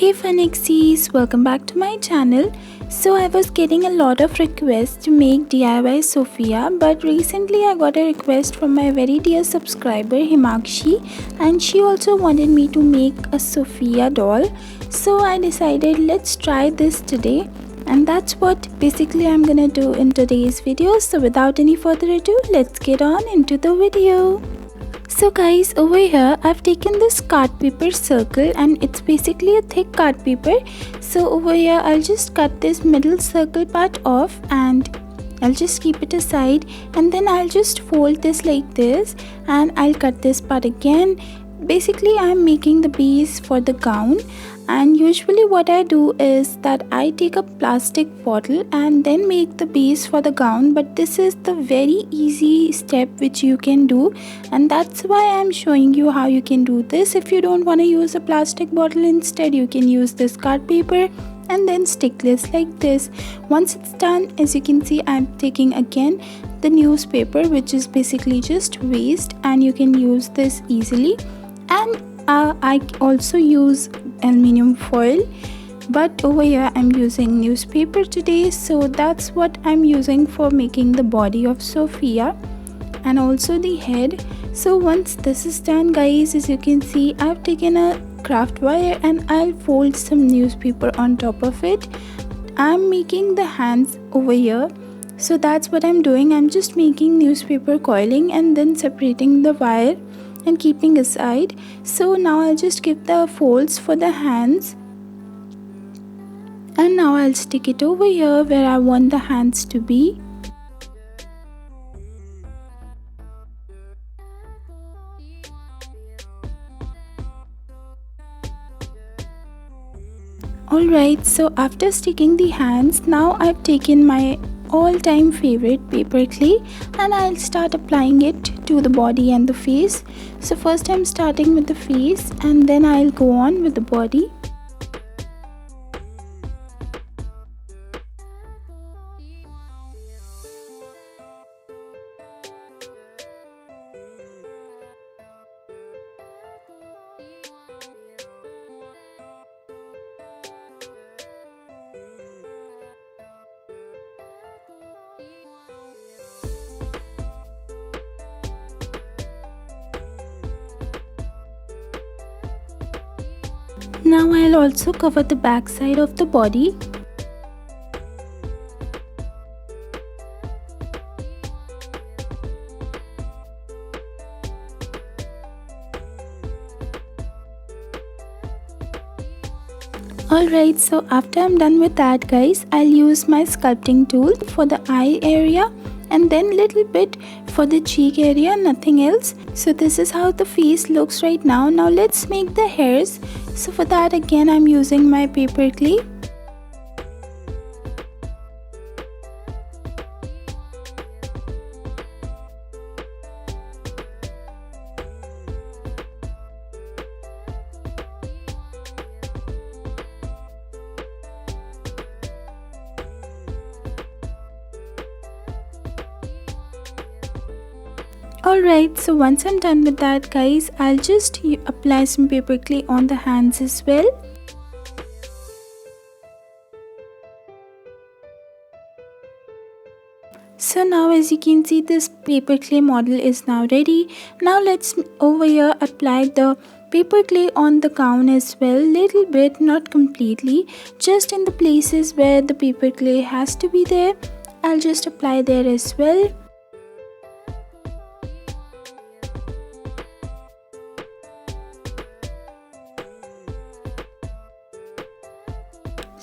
Hey FunXies, welcome back to my channel. So I was getting a lot of requests to make DIY Sofia, but recently I got a request from my very dear subscriber Himakshi, and she also wanted me to make a Sofia doll. So I decided let's try this today, and that's what basically I'm gonna do in today's video. So without any further ado, let's get on into the video. So guys, over here I've taken this card paper circle, and it's basically a thick card paper. So over here I'll just cut this middle circle part off and I'll just keep it aside, and then I'll just fold this like this and I'll cut this part again. Basically I'm making the base for the gown, and usually what I do is that I take a plastic bottle and then make the base for the gown, but this is the very easy step which you can do, and that's why I'm showing you how you can do this. If you don't want to use a plastic bottle, instead you can use this card paper and then stick this like this. Once it's done, as you can see, I'm taking again the newspaper, which is basically just waste, and you can use this easily. And I also use aluminium foil, but over here I'm using newspaper today, so that's what I'm using for making the body of Sofia and also the head. So once this is done guys, as you can see, I've taken a craft wire and I'll fold some newspaper on top of it. I'm making the hands over here, so that's what I'm doing. I'm just making newspaper coiling and then separating the wire and keeping aside. So now I'll just give the folds for the hands, and now I'll stick it over here where I want the hands to be. Alright, so after sticking the hands, now I've taken my all-time favorite paper clay and I'll start applying it to the body and the face. So first I'm starting with the face and then I'll go on with the body. Now I'll also cover the back side of the body. Alright, so after I'm done with that guys, I'll use my sculpting tool for the eye area and then little bit for the cheek area, nothing else. So this is how the face looks right now. Now let's make the hairs. So for that again I'm using my paper clay. Alright, so once I'm done with that guys, I'll just apply some paper clay on the hands as well. So now as you can see, this paper clay model is now ready. Now let's over here apply the paper clay on the gown as well, little bit, not completely, just in the places where the paper clay has to be there. I'll just apply there as well.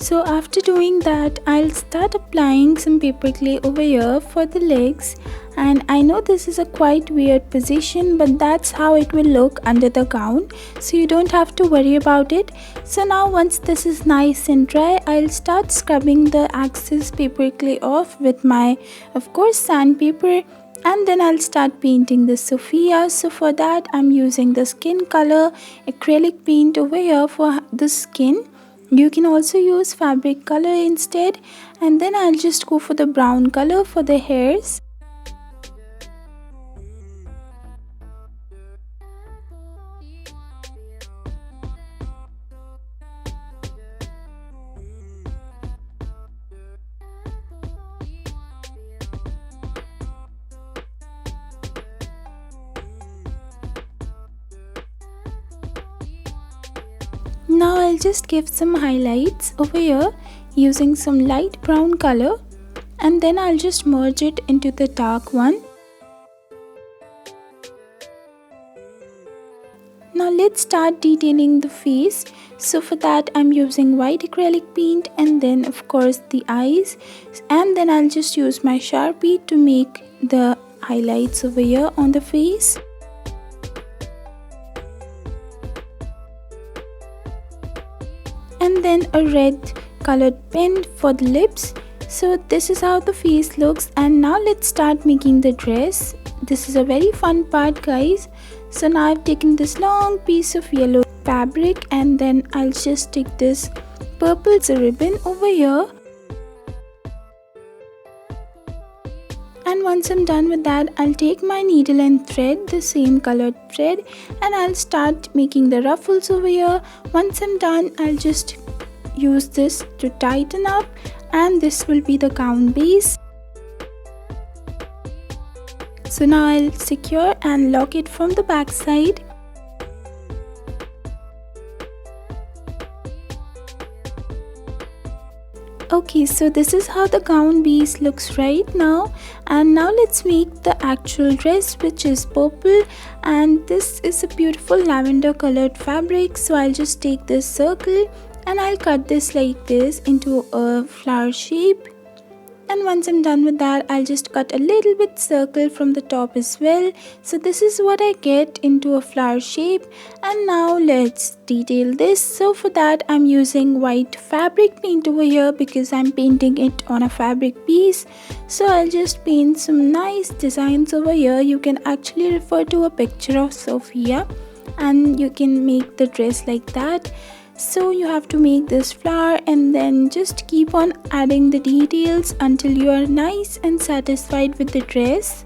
So after doing that, I'll start applying some paper clay over here for the legs, and I know this is a quite weird position, but that's how it will look under the gown, so you don't have to worry about it. So now once this is nice and dry, I'll start scrubbing the excess paper clay off with my, of course, sandpaper, and then I'll start painting the Sofia. So for that I'm using the skin color acrylic paint over here for the skin. You can also use fabric color instead, and then I'll just go for the brown color for the hairs. Now I'll just give some highlights over here using some light brown color, and then I'll just merge it into the dark one. Now let's start detailing the face. So for that I'm using white acrylic paint, and then of course the eyes, and then I'll just use my Sharpie to make the highlights over here on the face. And then a red colored pen for the lips. So this is how the face looks, and now let's start making the dress. This is a very fun part, guys. So now I've taken this long piece of yellow fabric, and then I'll just take this purple ribbon over here. And once I'm done with that, I'll take my needle and thread, the same colored thread, and I'll start making the ruffles over here. Once I'm done, I'll just use this to tighten up, and this will be the gown base. So now I'll secure and lock it from the back side. Okay, so this is how the gown base looks right now, and now let's make the actual dress, which is purple, and this is a beautiful lavender colored fabric. So I'll just take this circle and I'll cut this like this into a flower shape. And once I'm done with that, I'll just cut a little bit circle from the top as well. So this is what I get into a flower shape. And now let's detail this. So for that, I'm using white fabric paint over here because I'm painting it on a fabric piece. So I'll just paint some nice designs over here. You can actually refer to a picture of Sofia and you can make the dress like that. So you have to make this flower and then just keep on adding the details until you are nice and satisfied with the dress.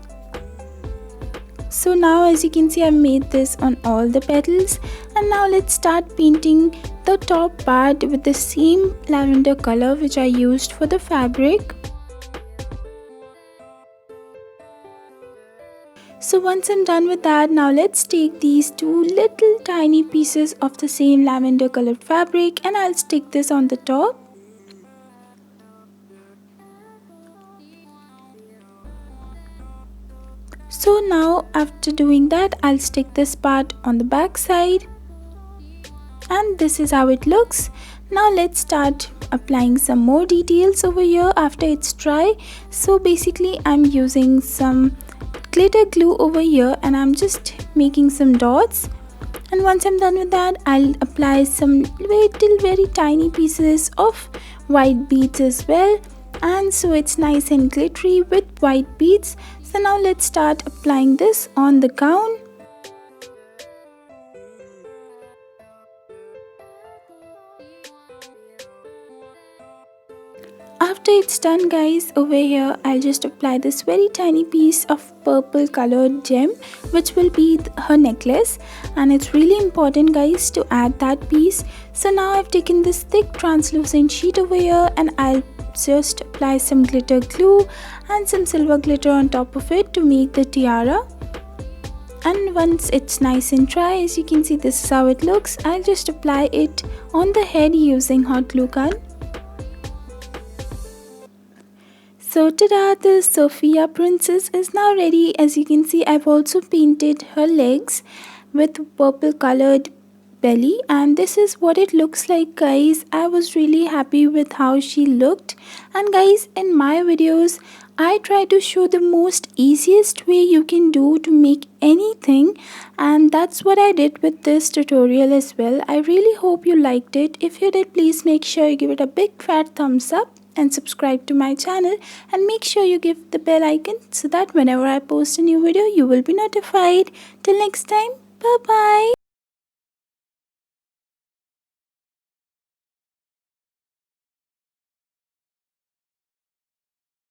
So now as you can see, I've made this on all the petals, and now let's start painting the top part with the same lavender color which I used for the fabric. So once I'm done with that, now let's take these two little tiny pieces of the same lavender colored fabric and I'll stick this on the top. So now after doing that, I'll stick this part on the back side, and this is how it looks. Now let's start applying some more details over here after it's dry. So basically I'm using some glitter glue over here and I'm just making some dots, and once I'm done with that, I'll apply some little very tiny pieces of white beads as well, and so it's nice and glittery with white beads. So now let's start applying this on the gown. After it's done, guys, over here I'll just apply this very tiny piece of purple colored gem which will be her necklace, and it's really important, guys, to add that piece. So now I've taken this thick translucent sheet over here and I'll just apply some glitter glue and some silver glitter on top of it to make the tiara. And once it's nice and dry, as you can see, this is how it looks. I'll just apply it on the head using hot glue gun. So tada, the Sofia princess is now ready. As you can see, I've also painted her legs with purple colored belly, and this is what it looks like, guys. I was really happy with how she looked. And guys, in my videos I try to show the most easiest way you can do to make anything, and that's what I did with this tutorial as well. I really hope you liked it. If you did, please make sure you give it a big fat thumbs up and subscribe to my channel, and make sure you give the bell icon so that whenever I post a new video you will be notified. Till next time, bye bye.